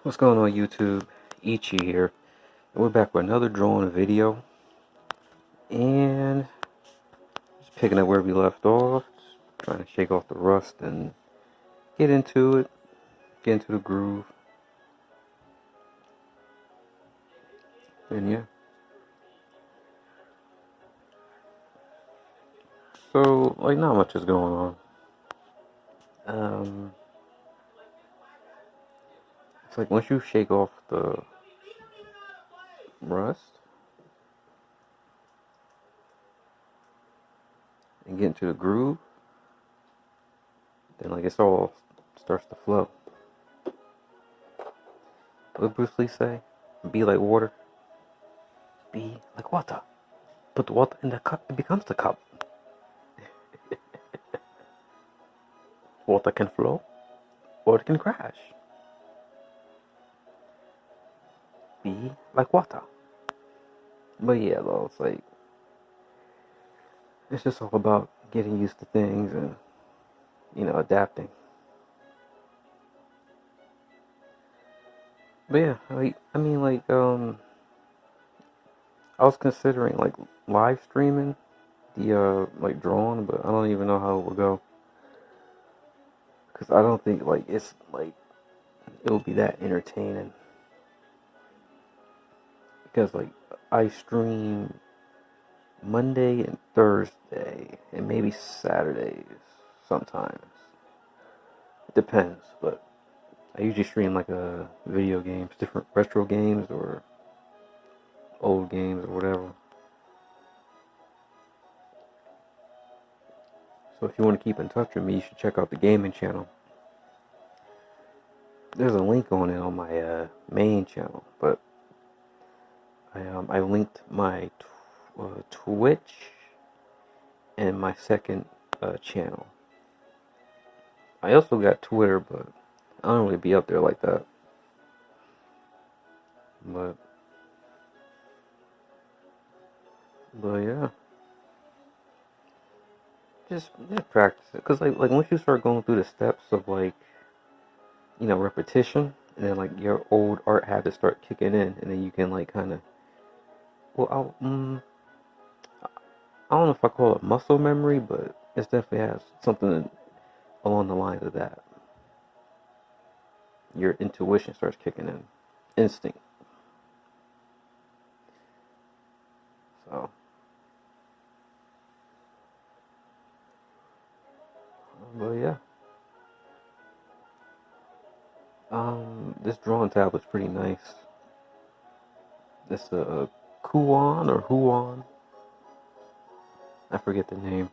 What's going on YouTube? Ichi here. And we're back with another drawing video. And just picking up where we left off. Just trying to shake off the rust and get into it. Get into the groove. And yeah. So, like, not much is going on. It's like once you shake off the rust and get into the groove, then like it's all starts to flow. What did Bruce Lee say? Be like water. Be like water. Put the water in the cup, it becomes the cup. Water can flow, or it can crash. Be like water. But yeah, though, it's like, it's just all about getting used to things and, adapting. But yeah, I was considering, like, live streaming the, like, drawing, but I don't even know how it will go. Because I don't think, like, it's, like, it will be that entertaining. Because, like, I stream Monday and Thursday, and maybe Saturdays sometimes. It depends, but I usually stream like video games, different retro games or old games or whatever. So if you want to keep in touch with me, you should check out the gaming channel. There's a link on it on my main channel, but I linked my Twitch and my second channel. I also got Twitter, but I don't really be up there like that. But yeah, just practice it. Cause like once you start going through the steps of like, repetition, and then like your old art habits start kicking in, and then you can like kind of, I don't know if I call it muscle memory, but it definitely has something along the lines of that. Your intuition starts kicking in, instinct. So, but yeah, this drawing tablet's pretty nice. It's a Kuon or Huon. I forget the name.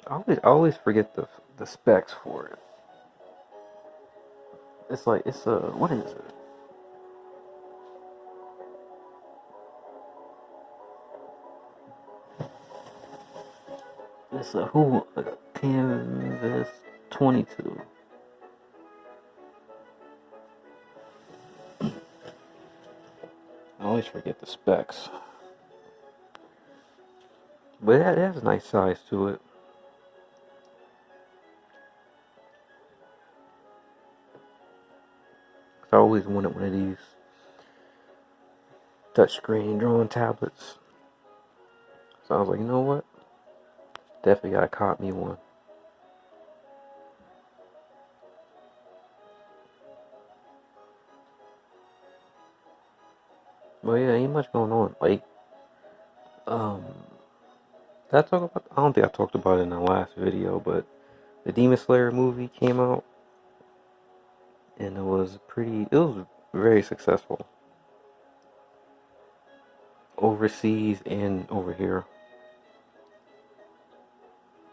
I always forget the specs for it. It's like it's a what is it? It's a Canvas 22. I always forget the specs, but it has a nice size to it. I always wanted one of these touchscreen drawing tablets. So I was like, you know what? Definitely gotta cop me one. But yeah, ain't much going on. Like, um, did I talk about? I don't think I talked about it in the last video, but the Demon Slayer movie came out, and it was very successful overseas and over here.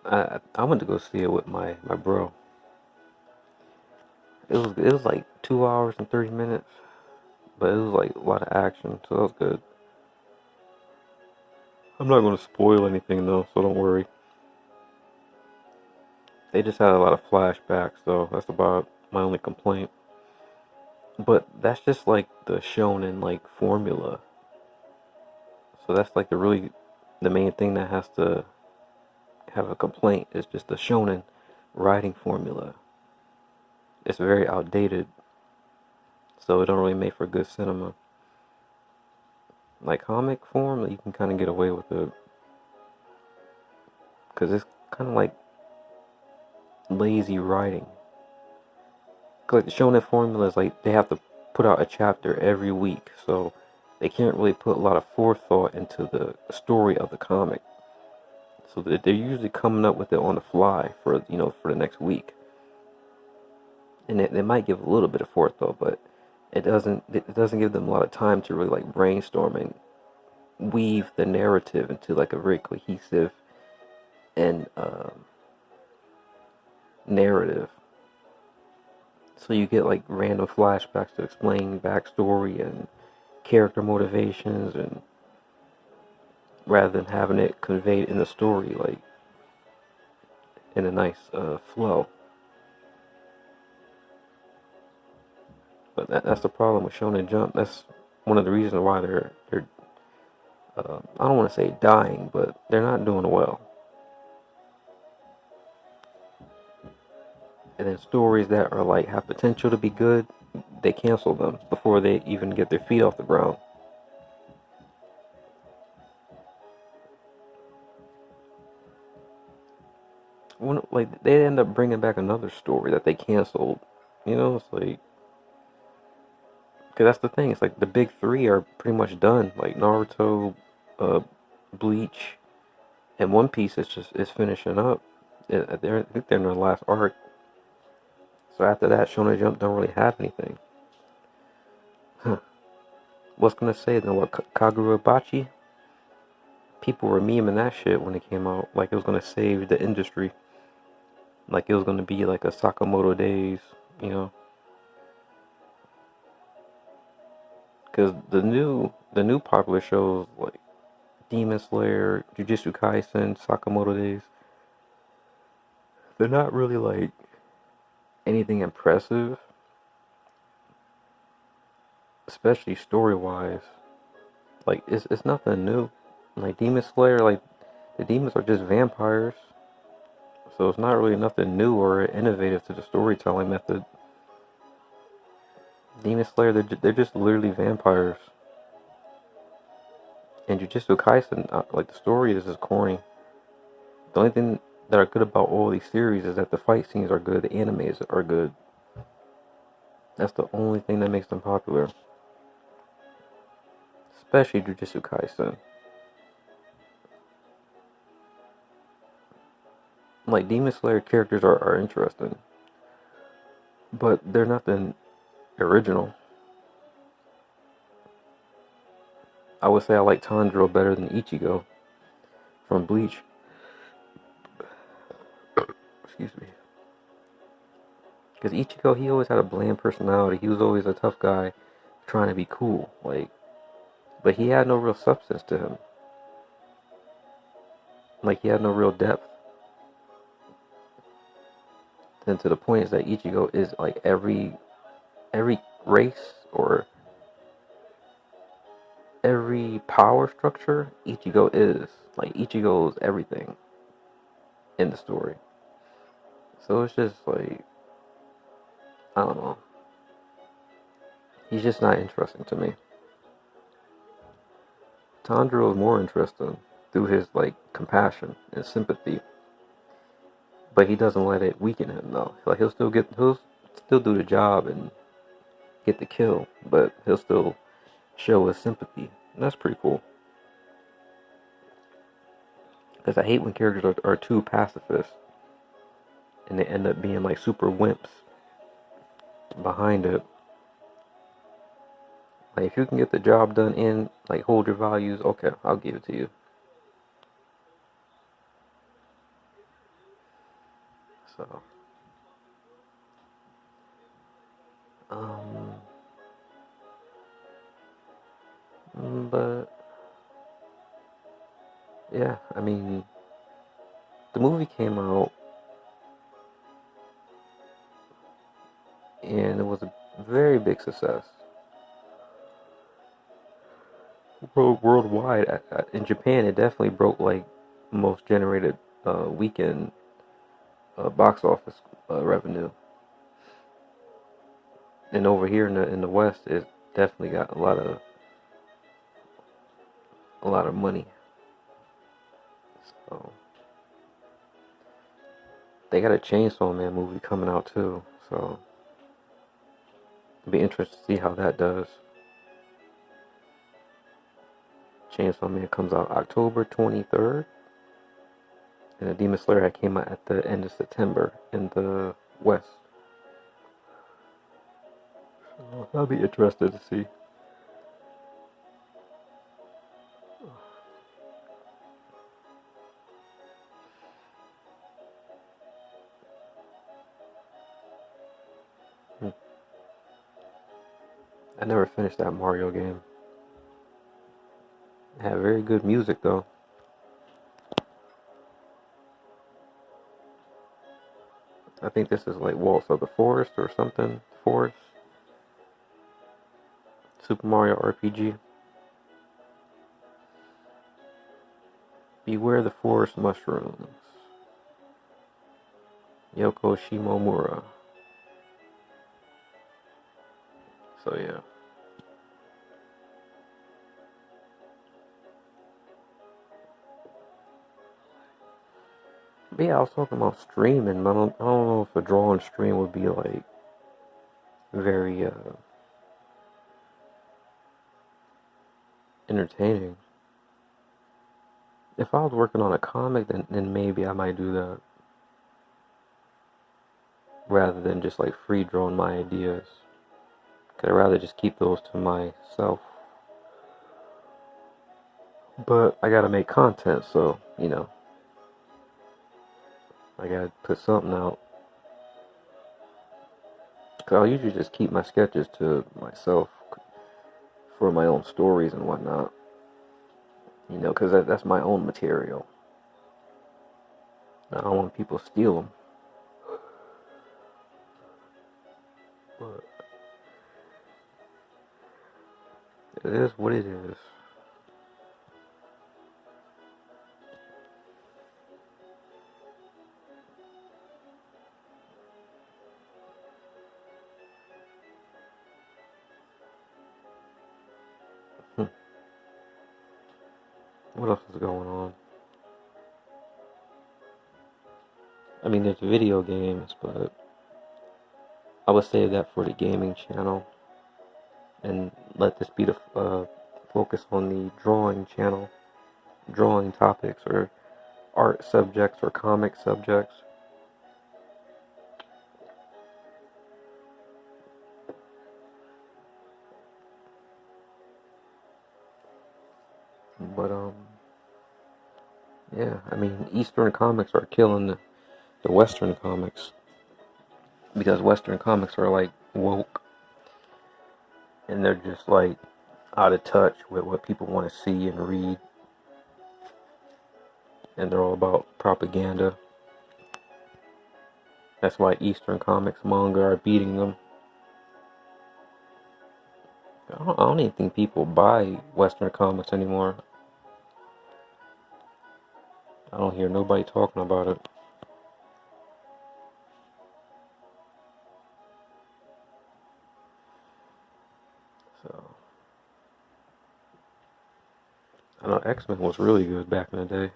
I went to go see it with my bro. It was like 2 hours and 30 minutes, but it was like a lot of action, so that was good. I'm not going to spoil anything though, so don't worry. They just had a lot of flashbacks though. That's about my only complaint. But that's just like the shonen like formula. So that's like the main thing that has to have a complaint is just the shonen writing formula. it's very outdated, so it don't really make for good cinema. Like comic form, you can kind of get away with it because it's kind of like lazy writing. 'Cause like the shonen formula is like they have to put out a chapter every week, so they can't really put a lot of forethought into the story of the comic. So they're usually coming up with it on the fly for for the next week, and they might give a little bit of forethought, but it doesn't give them a lot of time to really like brainstorm and weave the narrative into like a very cohesive and narrative. So you get like random flashbacks to explain backstory and character motivations, and rather than having it conveyed in the story like in a nice flow. But that's the problem with Shonen Jump. That's one of the reasons why they're I don't want to say dying, but they're not doing well. And then stories that are like have potential to be good, they cancel them before they even get their feet off the ground. Like they end up bringing back another story that they canceled. It's like because that's the thing. It's like the big three are pretty much done. Like Naruto, uh, Bleach, and One Piece is finishing up. I think they're in their last arc. So after that, Shonen Jump don't really have anything. Huh. What's gonna say then? What Kagurabachi? People were memeing that shit when it came out, like it was gonna save the industry, like it was gonna be like a Sakamoto Days, you know? Because the new popular shows like Demon Slayer, Jujutsu Kaisen, Sakamoto Days, they're not really like anything impressive, especially story wise. Like it's nothing new. Like Demon Slayer, like the demons are just vampires, so it's not really nothing new or innovative to the storytelling method. Demon Slayer, they're just literally vampires. And Jujutsu Kaisen, like the story is just corny. The only thing that are good about all these series is that the fight scenes are good, the animes are good. That's the only thing that makes them popular. Especially Jujutsu Kaisen. Like Demon Slayer characters are interesting, but they're nothing original. I would say I like Tanjiro better than Ichigo from Bleach. Excuse me. Because Ichigo, he always had a bland personality. He was always a tough guy trying to be cool. But he had no real substance to him. Like, he had no real depth. And to the point is that Ichigo is like every race or every power structure, Ichigo is. Like, Ichigo is everything in the story. So it's just like, I don't know. He's just not interesting to me. Tanjiro is more interesting through his like compassion and sympathy, but he doesn't let it weaken him though. Like he'll still do the job and get the kill, but he'll still show his sympathy, and that's pretty cool. Because I hate when characters are too pacifist and they end up being like super wimps behind it. Like if you can get the job done and like hold your values, okay, I'll give it to you. So, um, but yeah, I mean, the movie came out and it was a very big success worldwide. In Japan, it definitely broke like most generated weekend box office revenue. And over here in the West, it definitely got a lot of money. So they got a Chainsaw Man movie coming out too. So it'll be interesting to see how that does. Chainsaw Man comes out October 23rd, and the Demon Slayer came out at the end of September in the West. So I'll be interested to see. I never finished that Mario game. It had very good music though. I think this is like Waltz of the Forest or something. Forest. Super Mario RPG. Beware the forest mushrooms. Yoko Shimomura. So yeah. But yeah, I was talking about streaming. I don't know if a drawing stream would be like very entertaining. If I was working on a comic, then maybe I might do that rather than just like free drawing my ideas. Cause I'd rather just keep those to myself. But I gotta make content, so you know, I gotta put something out. Cause I'll usually just keep my sketches to myself for my own stories and whatnot. You know, cause that's my own material. I don't want people to steal them. But it is what it is. What else is going on? I mean, there's video games, but I would save that for the gaming channel and let this be the focus on the drawing channel, drawing topics or art subjects or comic subjects. But yeah, I mean, Eastern comics are killing the Western comics because Western comics are like woke and they're just like out of touch with what people want to see and read, and they're all about propaganda. That's why Eastern comics manga are beating them. I don't even think people buy Western comics anymore. I don't hear nobody talking about it. So I know X-Men was really good back in the day.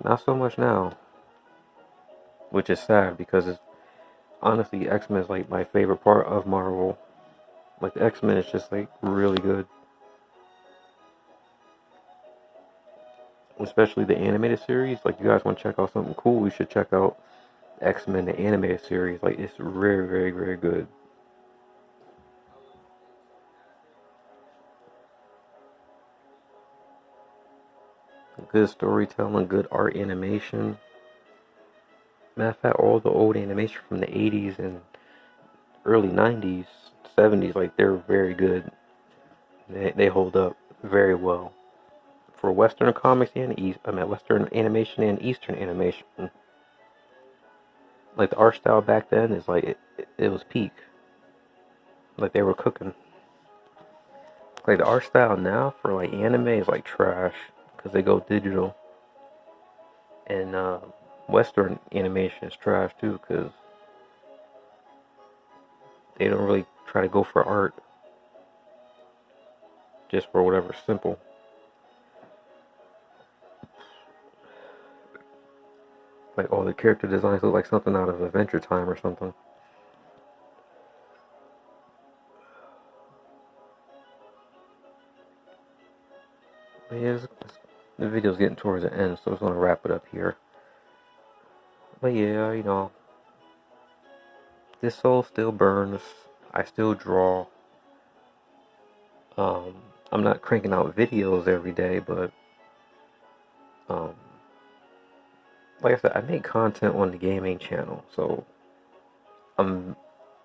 Not so much now, which is sad because it's honestly X-Men is like my favorite part of Marvel. Like the X-Men is just like really good, especially the animated series. Like you guys want to check out something cool, you should check out X-Men the animated series. Like it's very, very, very good. Good storytelling, good art animation. Matter of fact, all the old animation from the 80s and early 90s, 70s, like they're very good. They hold up very well for Western comics and Western animation and Eastern animation. Like the art style back then is like it was peak. Like they were cooking. Like the art style now for like anime is like trash because they go digital, and Western animation is trash too because They don't really try to go for art, just for whatever's simple. Like, all the character designs look like something out of Adventure Time or something. But yeah, the video's getting towards the end, so I was gonna wrap it up here. But yeah, you know, this soul still burns. I still draw. Um, I'm not cranking out videos every day, but um, like I said, I make content on the gaming channel, so I'm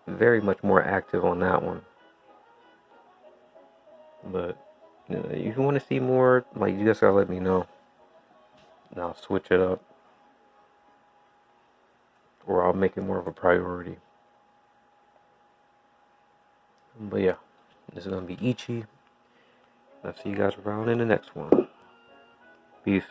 very much more active on that one. But you know, if you want to see more, like, you just gotta let me know, and I'll switch it up, or I'll make it more of a priority. But yeah, this is gonna be Ichi. I'll see you guys around in the next one. Peace.